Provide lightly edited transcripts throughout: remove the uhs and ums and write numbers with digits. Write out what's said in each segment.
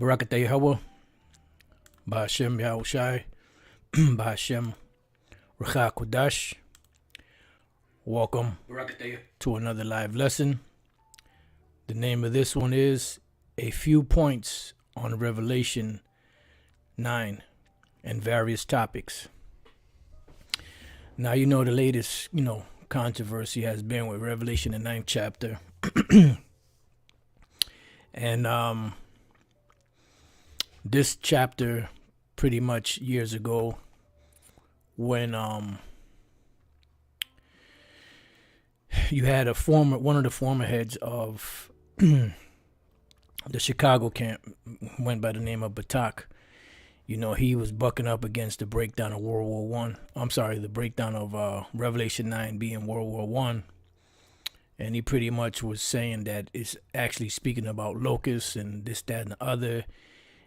Barakatah Yahweh, Ba'ashem Yahushai, Ba'ashem Rachah Kodash. Welcome to another live lesson. The name of this one is A Few Points on Revelation 9 and various topics. Now, the latest, controversy has been with Revelation, the 9th chapter. And this chapter, pretty much years ago, when you had one of the former heads of the Chicago camp, went by the name of Batak. He was bucking up against the breakdown of World War One. The breakdown of Revelation 9 being World War One. And he pretty much was saying that it's actually speaking about locusts and this, that, and the other.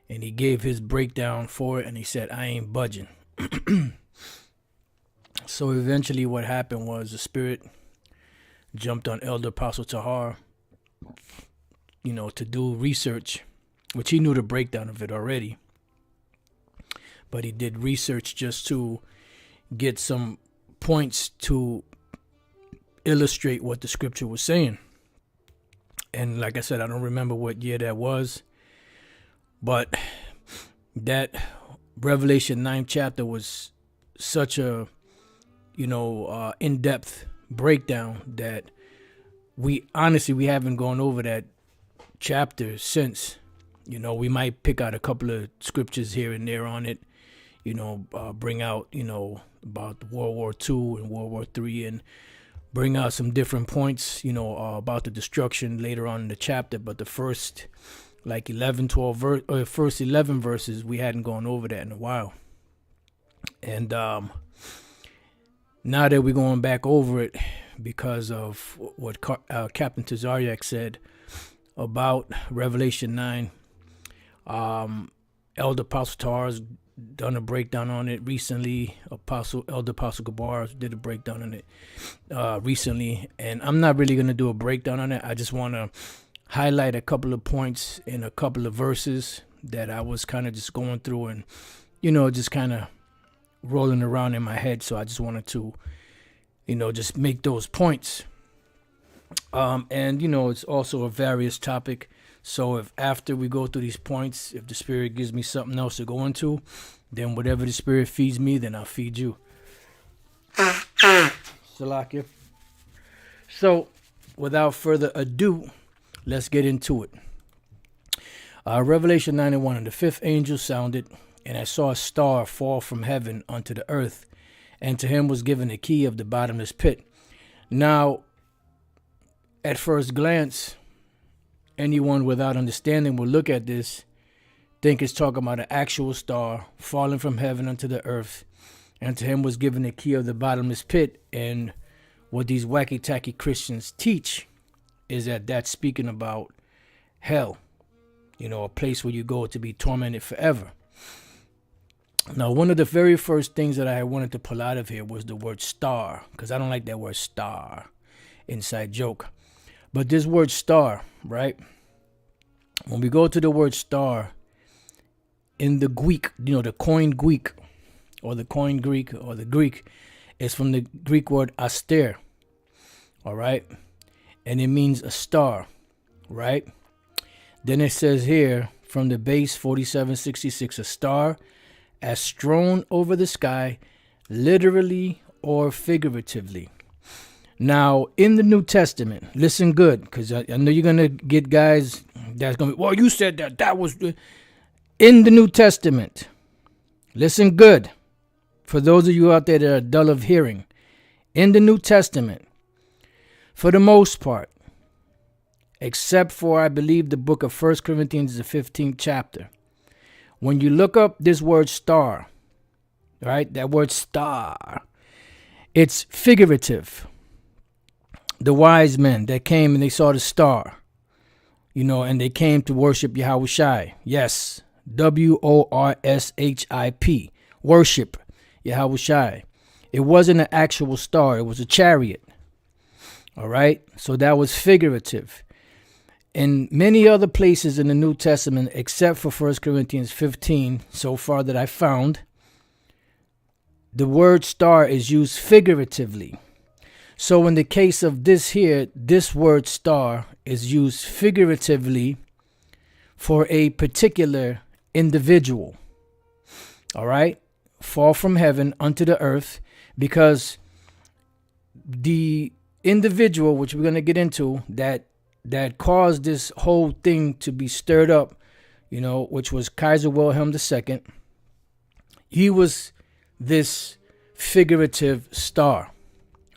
And he gave his breakdown for it, and he said, I ain't budging. So eventually what happened was the Spirit jumped on Elder Apostle Tahar, to do research, which he knew the breakdown of it already. But he did research just to get some points to illustrate what the scripture was saying. And like I said, I don't remember what year that was. But that Revelation 9th chapter was such a, in-depth breakdown that we haven't gone over that chapter since. We might pick out a couple of scriptures here and there on it, bring out, about World War II and World War III, and bring out some different points, about the destruction later on in the chapter. But the first 11, 12 first 11 verses, we hadn't gone over that in a while. And now that we're going back over it because of what Captain Tazaryak said about Revelation 9, Elder Apostle Tahar's done a breakdown on it recently. Elder Apostle Gabar did a breakdown on it recently. And I'm not really going to do a breakdown on it. I just want to highlight a couple of points in a couple of verses that I was kind of just going through and, just kind of rolling around in my head. So I just wanted to, just make those points. And, it's also a various topic. So if after we go through these points, if the Spirit gives me something else to go into, then whatever the Spirit feeds me, then I'll feed you. Salakia. So without further ado, let's get into it. Revelation 9:1, and the fifth angel sounded, and I saw a star fall from heaven unto the earth, and to him was given the key of the bottomless pit. Now, at first glance, anyone without understanding will look at this, think it's talking about an actual star falling from heaven unto the earth, and to him was given the key of the bottomless pit. And what these wacky-tacky Christians teach is that that's speaking about hell, a place where you go to be tormented forever. Now, one of the very first things that I wanted to pull out of here was the word star, because I don't like that word star, inside joke. But this word star, right? When we go to the word star, in the Greek, the Koine Greek, or the Koine Greek, or the Greek, is from the Greek word aster, all right? And it means a star, right? Then it says here, from the base 4766, a star as strewn over the sky, literally or figuratively. Now, in the New Testament, listen good, because I know you're going to get guys that's going to be, well, you said that was in the New Testament. Listen good. For those of you out there that are dull of hearing, in the New Testament, for the most part, except for, I believe, the book of 1 Corinthians, the 15th chapter, when you look up this word star, right, that word star, it's figurative. The wise men that came and they saw the star, and they came to worship Yahushai. Yes, worship, worship Yahushai. It wasn't an actual star. It was a chariot. All right. So that was figurative. In many other places in the New Testament, except for 1 Corinthians 15, so far that I found, the word star is used figuratively. So in the case of this here, this word star is used figuratively for a particular individual. All right? Fall from heaven unto the earth, because the individual, which we're going to get into, that caused this whole thing to be stirred up, which was Kaiser Wilhelm II. He was this figurative star.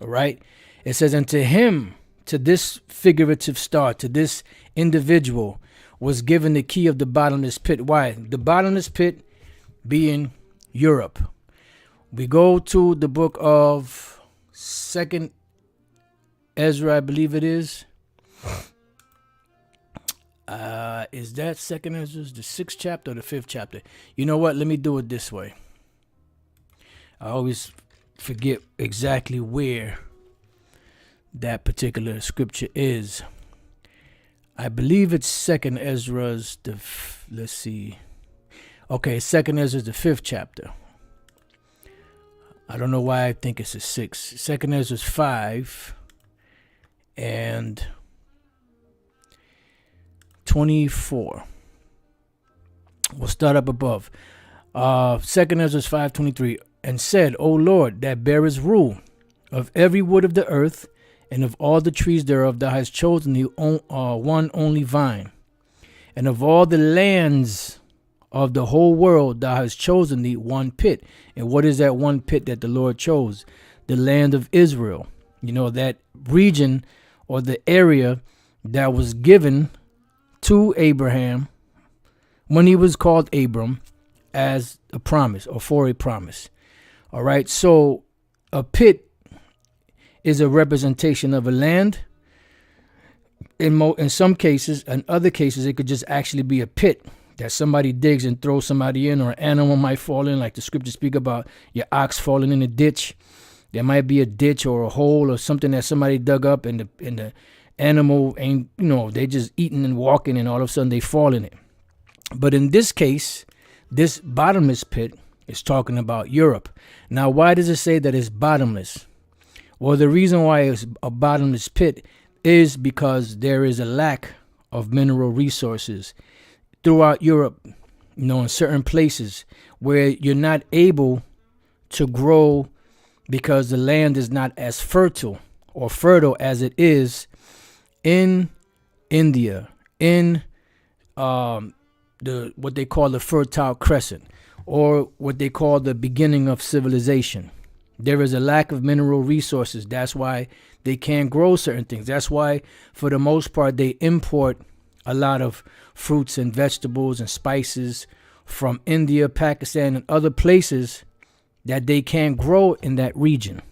All right. It says, and to him, to this figurative star, to this individual, was given the key of the bottomless pit. Why? The bottomless pit being Europe. We go to the book of 2nd Ezra, I believe it is. Is that 2nd Ezra, the 6th chapter or the 5th chapter? You know what? Let me do it this way. I always forget exactly where that particular scripture is. I believe it's 2nd Ezra's let's see. Okay, 2nd Ezra's the 5th chapter. I don't know why I think it's the 6th. 2nd Ezra's 5 and 24. We'll start up above. 2nd Ezra's 5:23, and said, O Lord, that bearest rule of every wood of the earth, and of all the trees thereof, thou hast chosen the one only vine, and of all the lands of the whole world, thou hast chosen the one pit. And what is that one pit that the Lord chose? The land of Israel. That region or the area that was given to Abraham when he was called Abram as a promise, or for a promise. All right. So a pit is a representation of a land. In some cases, in other cases, it could just actually be a pit that somebody digs and throws somebody in, or an animal might fall in, like the scriptures speak about your ox falling in a ditch. There might be a ditch or a hole or something that somebody dug up, and the animal ain't, they just eating and walking, and all of a sudden they fall in it. But in this case, this bottomless pit is talking about Europe. Now, why does it say that it's bottomless? Well, the reason why it's a bottomless pit is because there is a lack of mineral resources throughout Europe, in certain places where you're not able to grow because the land is not as fertile as it is in India, in what they call the Fertile Crescent, or what they call the beginning of civilization. There is a lack of mineral resources. That's why they can't grow certain things. That's why, for the most part, they import a lot of fruits and vegetables and spices from India, Pakistan, and other places that they can't grow in that region.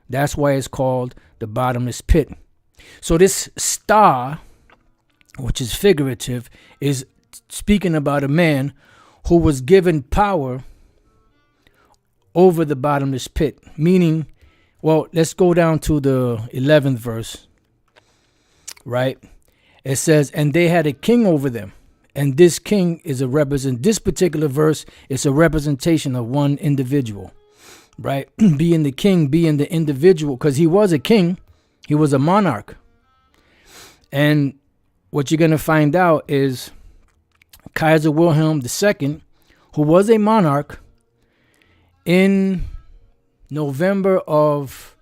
That's why it's called the bottomless pit. So this star, which is figurative, is speaking about a man who was given power over the bottomless pit. Meaning, well, let's go down to the 11th verse, right? It says, and they had a king over them. And this king is this particular verse is a representation of one individual, right? Being the king, being the individual, because he was a king, he was a monarch. And what you're going to find out is Kaiser Wilhelm II, who was a monarch, in November of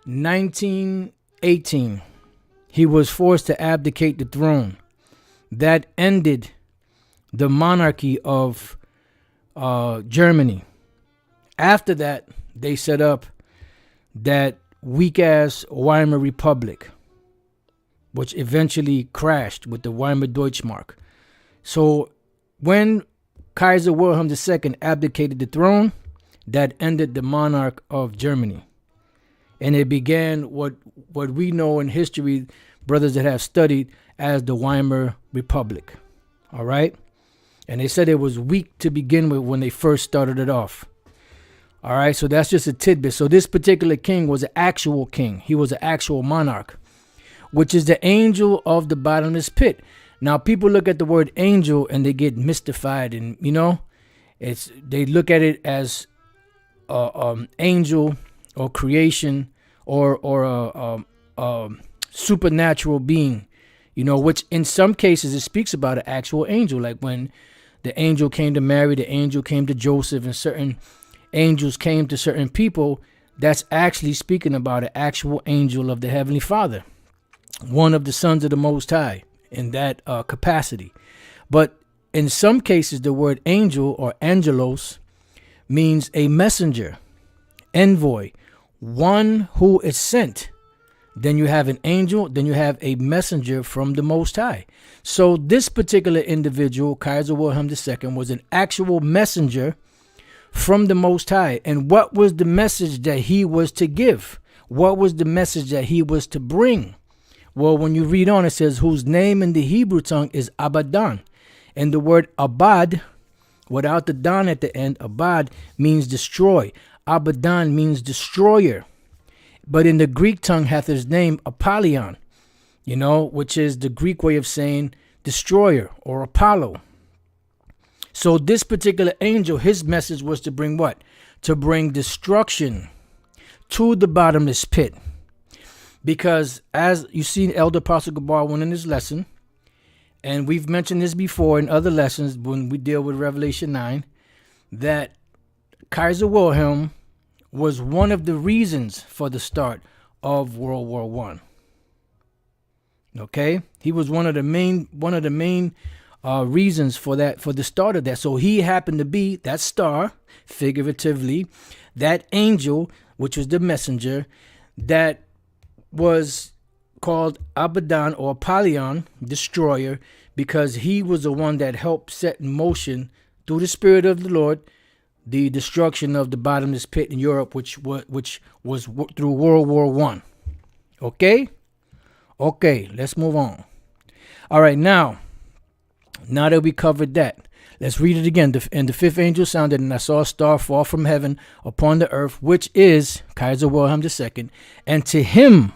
1918, he was forced to abdicate the throne. That ended the monarchy of Germany. After that, they set up that weak-ass Weimar Republic, which eventually crashed with the Weimar Deutschmark. So when Kaiser Wilhelm II abdicated the throne, that ended the monarch of Germany. And it began what we know in history, brothers that have studied, as the Weimar Republic. All right? And they said it was weak to begin with when they first started it off. All right? So that's just a tidbit. So this particular king was an actual king. He was an actual monarch. which is the angel of the bottomless pit. Now, people look at the word angel and they get mystified, and they look at it as angel or creation or a supernatural being, which in some cases it speaks about an actual angel, like when the angel came to Mary, the angel came to Joseph, and certain angels came to certain people. That's actually speaking about an actual angel of the Heavenly Father, one of the sons of the Most High in that capacity. But in some cases, the word angel or angelos means a messenger, envoy, one who is sent. Then you have an angel, then you have a messenger from the Most High. So this particular individual, Kaiser Wilhelm II, was an actual messenger from the Most High. And what was the message that he was to give? What was the message that he was to bring? Well, when you read on, it says, whose name in the Hebrew tongue is Abaddon. And the word Abad, without the don at the end, Abad means destroy. Abaddon means destroyer. But in the Greek tongue hath his name Apollyon, which is the Greek way of saying destroyer or Apollo. So this particular angel, his message was to bring what? To bring destruction to the bottomless pit. Because as you see, Elder Apostle Gabar went in his lesson, and we've mentioned this before in other lessons when we deal with Revelation 9, that Kaiser Wilhelm was one of the reasons for the start of World War I. Okay, he was one of the main reasons for that, for the start of that. So he happened to be that star, figuratively, that angel, which was the messenger, that was called Abaddon or Apollyon, destroyer, because he was the one that helped set in motion through the Spirit of the Lord the destruction of the bottomless pit in Europe, which was through World War I. Okay, let's move on. All right, now that we covered that, let's read it again. And the fifth angel sounded, and I saw a star fall from heaven upon the earth, which is Kaiser Wilhelm II, and to him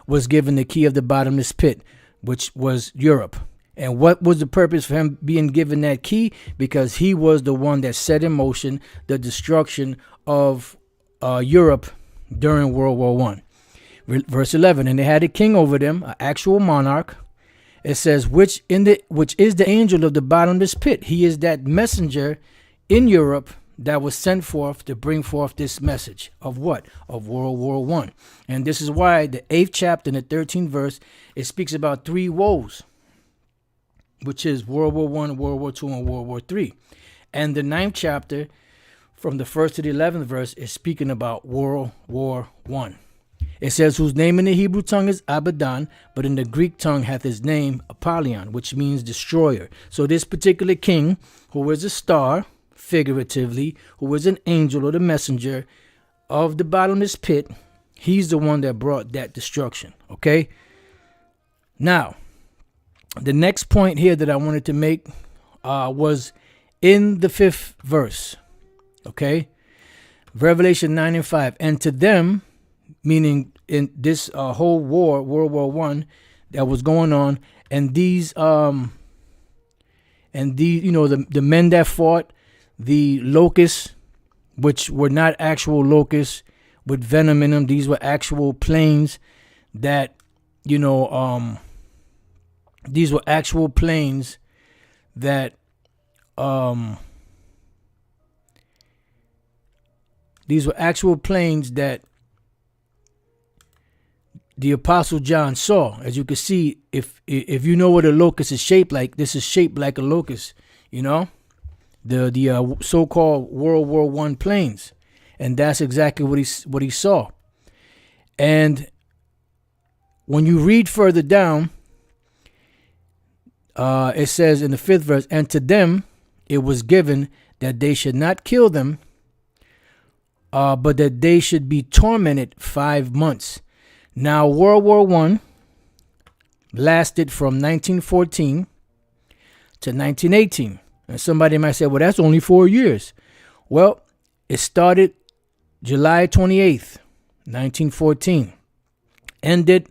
was given the key of the bottomless pit, which was Europe. And what was the purpose for him being given that key? Because he was the one that set in motion the destruction of Europe during World War I. Verse 11, and they had a king over them, an actual monarch. It says, which is the angel of the bottomless pit. He is that messenger in Europe that was sent forth to bring forth this message of what? Of World War I. And this is why the 8th chapter and the 13th verse, it speaks about 3 woes, which is World War I, World War II, and World War III. And the 9th chapter, from the 1st to the 11th verse, is speaking about World War I. It says, whose name in the Hebrew tongue is Abaddon, but in the Greek tongue hath his name Apollyon, which means destroyer. So this particular king, who is a star, figuratively, who is an angel or the messenger of the bottomless pit, he's the one that brought that destruction. Okay? Now, the next point here that I wanted to make was in the 5th verse. Okay? Revelation 9 and 5. And to them, meaning in this whole war, World War I, that was going on, and these the men that fought, the locusts, which were not actual locusts with venom in them. These were actual planes that, these were actual planes that the Apostle John saw. As you can see, if you know what a locust is shaped like, this is shaped like a locust, the so-called World War I planes. And that's exactly what he saw. And when you read further down, it says in the 5th verse, and to them it was given that they should not kill them, but that they should be tormented 5 months. Now, World War I lasted from 1914 to 1918. And somebody might say, well, that's only 4 years. Well, it started July 28th, 1914. Ended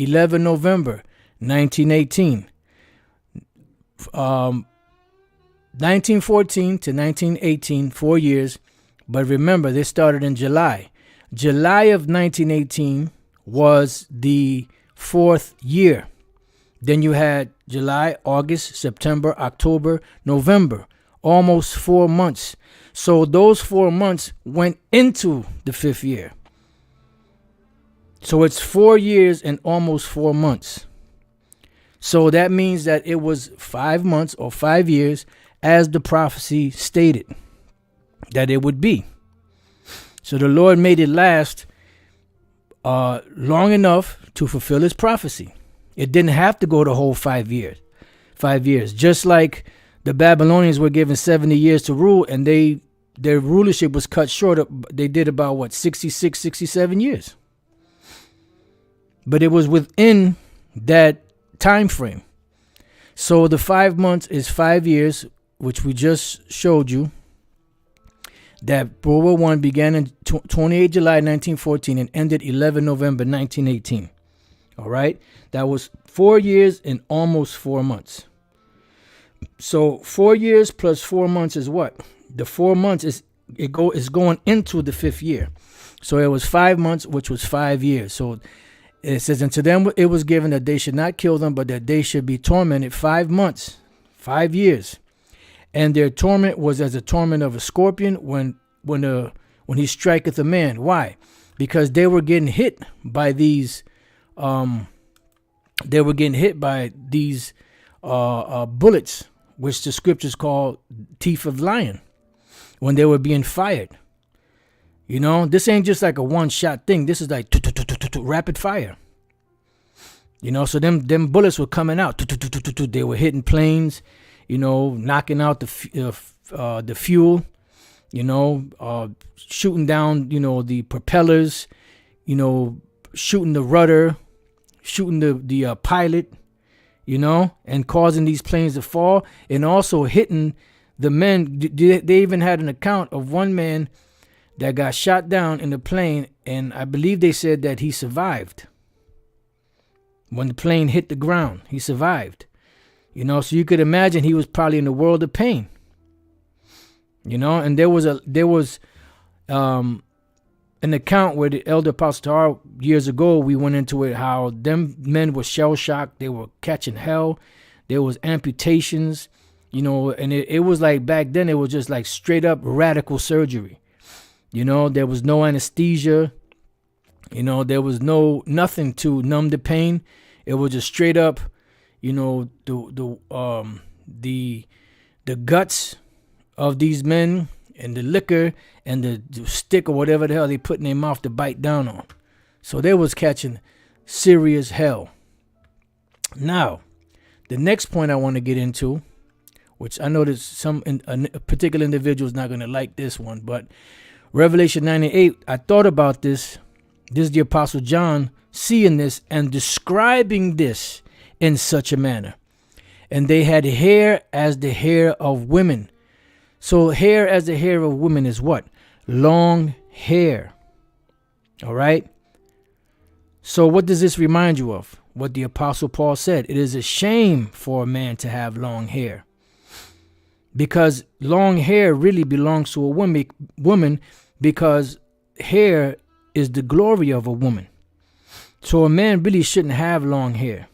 11 November 1918. 1914 to 1918, 4 years. But remember, they started in July. July of 1918 was the 4th year. Then you had July, August, September, October, November, almost 4 months. So those 4 months went into the 5th year. So it's 4 years and almost 4 months. So that means that it was 5 months or 5 years as the prophecy stated that it would be. So the Lord made it last long enough to fulfill his prophecy. It didn't have to go the whole 5 years. 5 years. Just like the Babylonians were given 70 years to rule, and their rulership was cut short. They did about 66, 67 years. But it was within that time frame. So the 5 months is 5 years, which we just showed you. That World War I began in 28 July 1914 and ended 11 November 1918. All right? That was 4 years and almost 4 months. So 4 years plus 4 months is what? The 4 months is going into the 5th year. So it was 5 months, which was 5 years. So it says, and to them it was given that they should not kill them, but that they should be tormented 5 months, 5 years. And their torment was as the torment of a scorpion when he striketh a man. Why? Because they were getting hit by these bullets, which the scriptures call teeth of lion, when they were being fired. You know, this ain't just like a one-shot thing. This is like rapid fire. You know, so them bullets were coming out. They were hitting planes, you know, knocking out the fuel, you know, shooting down, you know, the propellers, you know, shooting the rudder, shooting the pilot, you know, and causing these planes to fall, and also hitting the men. They even had an account of one man that got shot down in the plane, and I believe they said that he survived. When the plane hit the ground, he survived. You know, so you could imagine he was probably in a world of pain. You know, and there was an account where the elder Apostle Tahar, years ago, we went into it, how them men were shell shocked, they were catching hell, there was amputations, you know, and it was like back then it was just like straight up radical surgery. You know, there was no anesthesia. You know, there was nothing to numb the pain. It was just straight up, you know, the guts of these men and the liquor and the stick or whatever the hell they put in their mouth to bite down on. So they was catching serious hell. Now, the next point I want to get into, which I know that a particular individual is not going to like this one, but Revelation 9:8, I thought about this. This is the Apostle John seeing this and describing this in such a manner. And they had hair as the hair of women. So hair as the hair of women is what? Long hair. All right? So what does this remind you of? What the Apostle Paul said. It is a shame for a man to have long hair. Because long hair really belongs to a woman, because hair is the glory of a woman. So a man really shouldn't have long hair.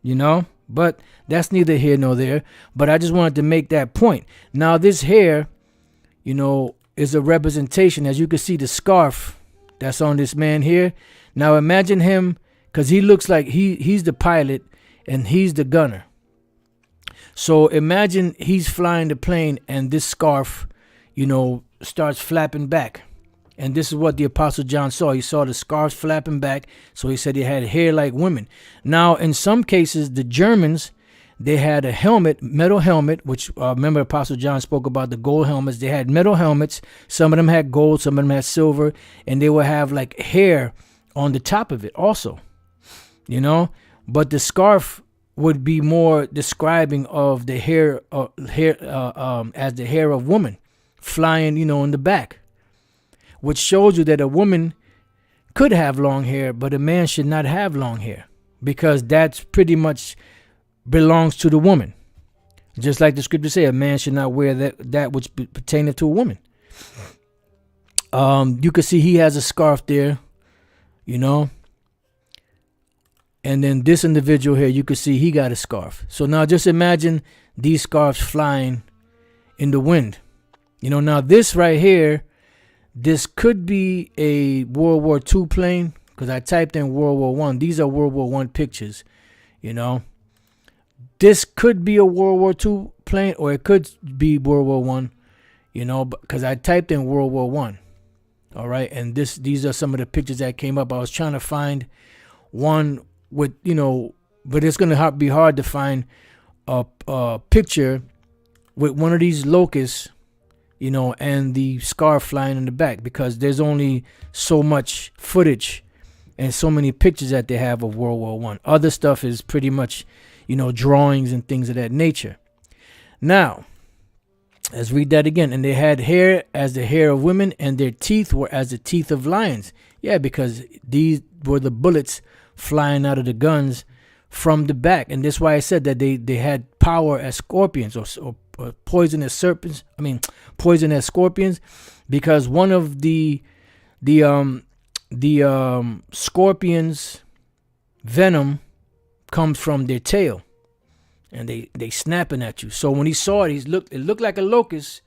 You know? But that's neither here nor there. But I just wanted to make that point. Now this hair, you know, is a representation. As you can see, the scarf that's on this man here. Now imagine him, because he looks like he's the pilot and he's the gunner. So imagine he's flying the plane and this scarf, you know, starts flapping back. And this is what the Apostle John saw. He saw the scarves flapping back. So he said he had hair like women. Now, in some cases, the Germans, they had a helmet, metal helmet, which remember Apostle John spoke about the gold helmets. They had metal helmets. Some of them had gold, some of them had silver, and they would have like hair on the top of it also, you know. But the scarf would be more describing of the hair as the hair of woman flying, you know, in the back, which shows you that a woman could have long hair, but a man should not have long hair because that's pretty much belongs to the woman. Just like the scripture say, a man should not wear that which pertaineth to a woman. You can see he has a scarf there, you know. And then this individual here, you can see he got a scarf. So now just imagine these scarves flying in the wind. You know, now this right here, this could be a World War II plane because I typed in World War I. These are World War I pictures, you know. This could be a World War II plane or it could be World War I, you know, because I typed in World War I. All right. And these are some of the pictures that came up. I was trying to find one with, you know, but it's going to be hard to find a picture with one of these locusts, you know, and the scarf flying in the back because there's only so much footage and so many pictures that they have of World War I. Other stuff is pretty much, you know, drawings and things of that nature. Now, let's read that again. And they had hair as the hair of women, and their teeth were as the teeth of lions. Yeah, because these were the bullets flying out of the guns from the back. And that's why I said that they had power as scorpions or poisonous serpents. I mean, poison as scorpions, because one of the scorpions' venom comes from their tail, and they snapping at you. So when he saw it, it looked like a locust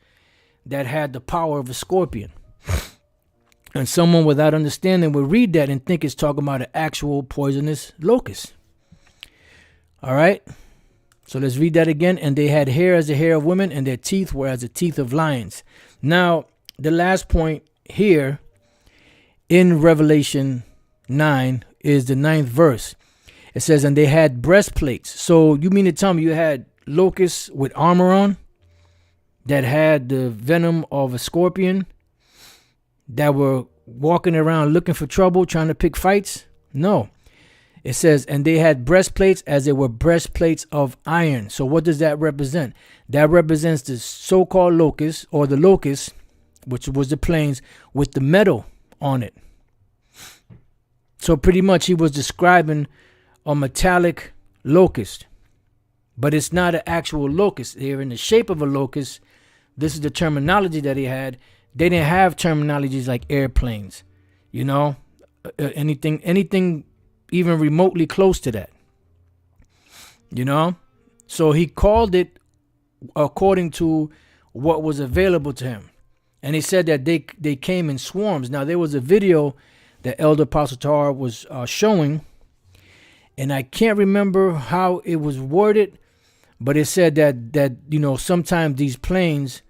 that had the power of a scorpion. And someone without understanding would read that and think it's talking about an actual poisonous locust. All right. So let's read that again. And they had hair as the hair of women, and their teeth were as the teeth of lions. Now, the last point here in Revelation 9 is the 9th verse. It says, and they had breastplates. So you mean to tell me you had locusts with armor on that had the venom of a scorpion that were walking around looking for trouble, trying to pick fights? No. It says, and they had breastplates as they were breastplates of iron. So what does that represent? That represents the so-called locusts, or the locusts, which was the planes with the metal on it. So pretty much he was describing a metallic locust, but it's not an actual locust. They're in the shape of a locust. This is the terminology that he had. They didn't have terminologies like airplanes, you know, anything even remotely close to that, you know. So he called it according to what was available to him. And he said that they came in swarms. Now, there was a video that Elder Apostle Tar was showing, and I can't remember how it was worded, but it said that you know, sometimes these planes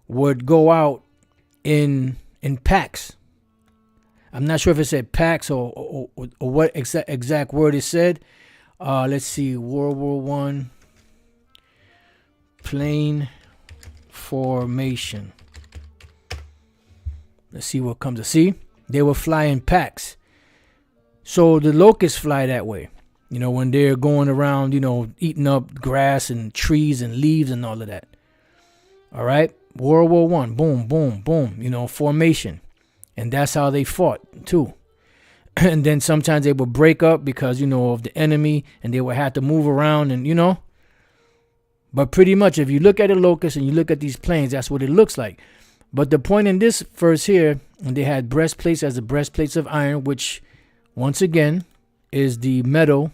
would go out in packs. I'm not sure if it said packs or what exact word it said. Let's see, World War I plane formation. Let's see what comes to see. They were flying packs. So the locusts fly that way. You know, when they're going around, you know, eating up grass and trees and leaves and all of that. All right. World War I. Boom, boom, boom. You know, formation. And that's how they fought, too. And then sometimes they would break up because, you know, of the enemy. And they would have to move around and, you know. But pretty much, if you look at a locust and you look at these planes, that's what it looks like. But the point in this verse here, and they had breastplates as the breastplates of iron, which, once again, is the metal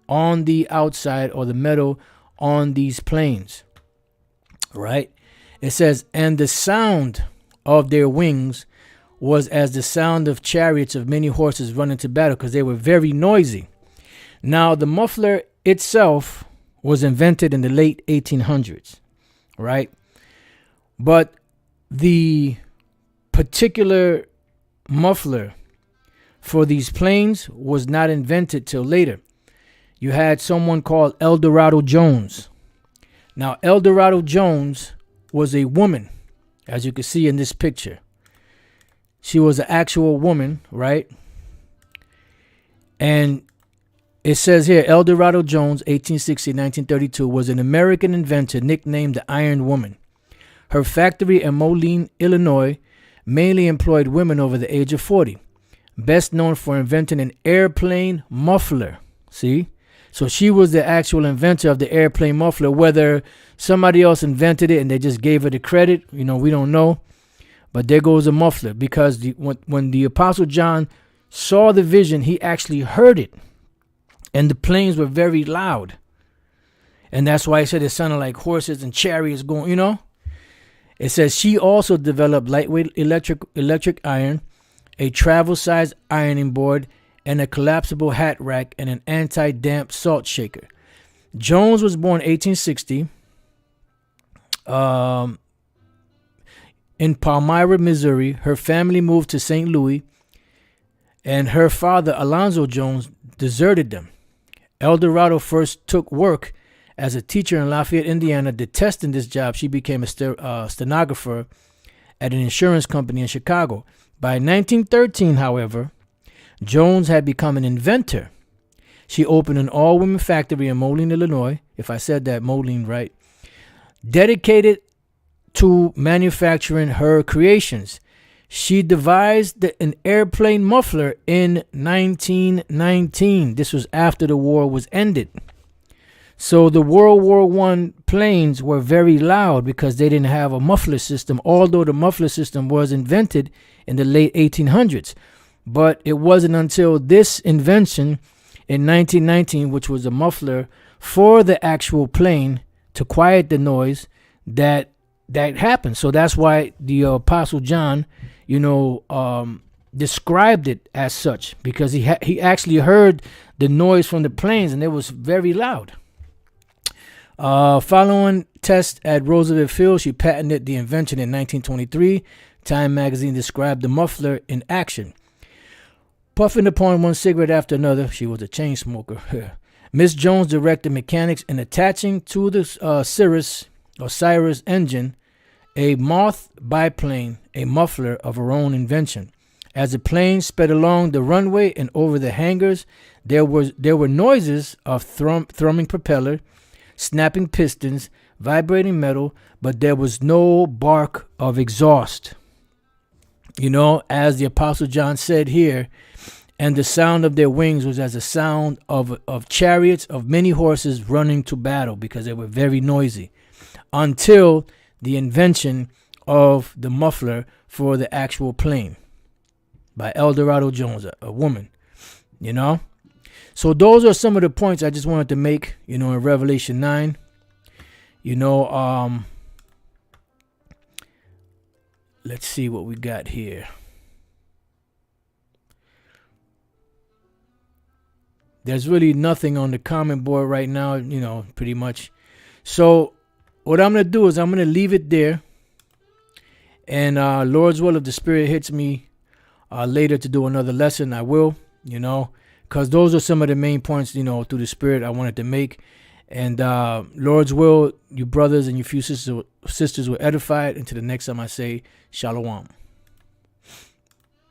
on the outside, or the metal on these planes, right? It says, and the sound of their wings was as the sound of chariots of many horses running to battle, because they were very noisy. Now, the muffler itself was invented in the late 1800s, right? But the particular muffler for these planes was not invented till later. You had someone called Eldorado Jones. Now, Eldorado Jones was a woman, as you can see in this picture. She was an actual woman, right? And it says here, Eldorado Jones, 1860-1932, was an American inventor nicknamed the Iron Woman. Her factory in Moline, Illinois, mainly employed women over the age of 40. best known for inventing an airplane muffler. See? So she was the actual inventor of the airplane muffler. Whether somebody else invented it and they just gave her the credit, we don't know. But there goes a muffler, because when the Apostle John saw the vision, he actually heard it. And the planes were very loud. And that's why he said it sounded like horses and chariots going, It says she also developed lightweight electric iron, a travel-sized ironing board, and a collapsible hat rack, and an anti-damp salt shaker. Jones was born 1860 in Palmyra, Missouri. Her family moved to St. Louis, and her father, Alonzo Jones, deserted them. Eldorado first took work as a teacher in Lafayette, Indiana. Detesting this job, she became a stenographer at an insurance company in Chicago. By 1913, however, Jones had become an inventor. She opened an all-women factory in Moline, Illinois, if I said that Moline right, dedicated to manufacturing her creations. She devised an airplane muffler in 1919. This was after the war was ended. So the World War I planes were very loud because they didn't have a muffler system, although the muffler system was invented in the late 1800s. But it wasn't until this invention in 1919, which was a muffler for the actual plane to quiet the noise, that happened. So that's why the Apostle John, described it as such, because he actually heard the noise from the planes, and it was very loud. Following tests at Roosevelt Field, she patented the invention in 1923. Time magazine described the muffler in action. Puffing upon one cigarette after another, she was a chain smoker. Miss Jones directed mechanics in attaching to the Cyrus engine a moth biplane, a muffler of her own invention. As the plane sped along the runway and over the hangars, there were noises of thrumming propeller, snapping pistons, vibrating metal, but there was no bark of exhaust. As the Apostle John said here, and the sound of their wings was as the sound of chariots of many horses running to battle, because they were very noisy, until the invention of the muffler for the actual plane by Eldorado Jones, a woman, So those are some of the points I just wanted to make, in Revelation 9. Let's see what we got here. There's really nothing on the comment board right now, pretty much. So what I'm going to do is I'm going to leave it there. And Lord's will, if the Spirit hits me later to do another lesson, I will, because those are some of the main points, through the Spirit I wanted to make. And Lord's will, you brothers and you few sisters were edified. Until the next time I say, Shalom.